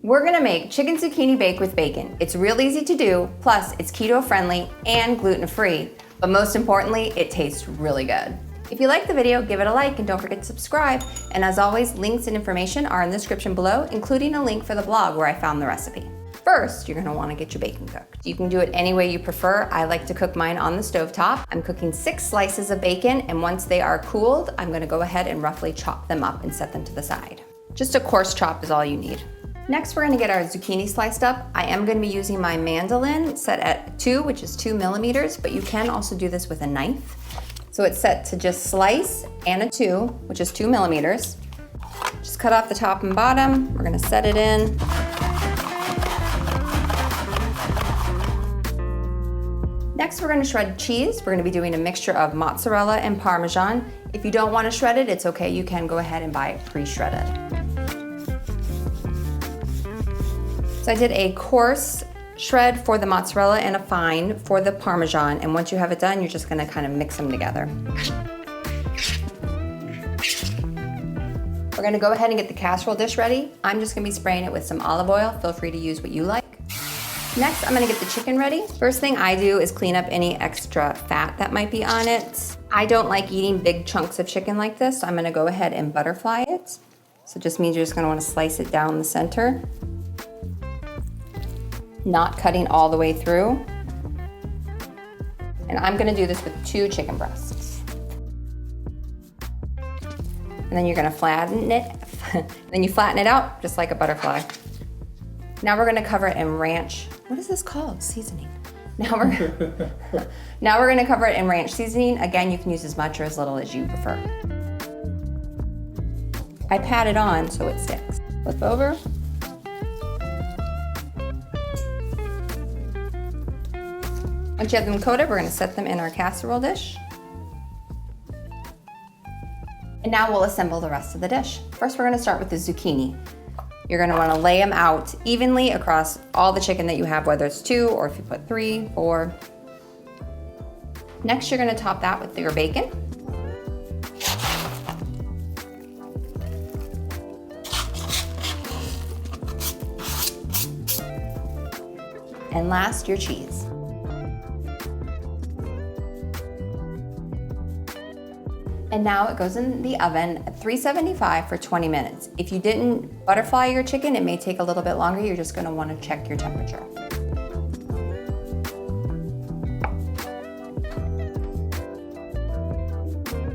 We're gonna make chicken zucchini baked with bacon. It's real easy to do, plus it's keto friendly and gluten free, but most importantly, it tastes really good. If you like the video, give it a like and don't forget to subscribe. And as always, links and information are in the description below, including a link for the blog where I found the recipe. First, you're gonna wanna get your bacon cooked. You can do it any way you prefer. I like to cook mine on the stovetop. I'm cooking 6 slices of bacon, and once they are cooled, I'm gonna go ahead and roughly chop them up and set them to the side. Just a coarse chop is all you need. Next, we're gonna get our zucchini sliced up. I am gonna be using my mandolin set at 2, which is 2 millimeters, but you can also do this with a knife. So it's set to just slice and a 2, which is 2 millimeters. Just cut off the top and bottom. We're gonna set it in. Next, we're gonna shred cheese. We're gonna be doing a mixture of mozzarella and Parmesan. If you don't wanna shred it, it's okay. You can go ahead and buy it pre-shredded. So I did a coarse shred for the mozzarella and a fine for the Parmesan. And once you have it done, you're just gonna kind of mix them together. We're gonna go ahead and get the casserole dish ready. I'm just gonna be spraying it with some olive oil. Feel free to use what you like. Next, I'm gonna get the chicken ready. First thing I do is clean up any extra fat that might be on it. I don't like eating big chunks of chicken like this, so I'm gonna go ahead and butterfly it. So it just means you're just gonna wanna slice it down the center, not cutting all the way through. And I'm gonna do this with 2 chicken breasts. And then you're gonna flatten it, then you flatten it out just like a butterfly. Now we're gonna cover it in ranch. What is this called? Seasoning. Now we're gonna cover it in ranch seasoning. Again, you can use as much or as little as you prefer. I pat it on so it sticks. Flip over. Once you have them coated, we're gonna set them in our casserole dish. And now we'll assemble the rest of the dish. First, we're gonna start with the zucchini. You're gonna wanna lay them out evenly across all the chicken that you have, whether it's 2 or if you put 3, 4. Next, you're gonna top that with your bacon. And last, your cheese. And now it goes in the oven at 375 for 20 minutes. If you didn't butterfly your chicken, it may take a little bit longer. You're just gonna wanna check your temperature.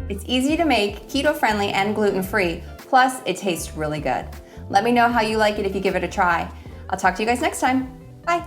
It's easy to make, keto friendly and gluten free, plus it tastes really good. Let me know how you like it if you give it a try. I'll talk to you guys next time. Bye.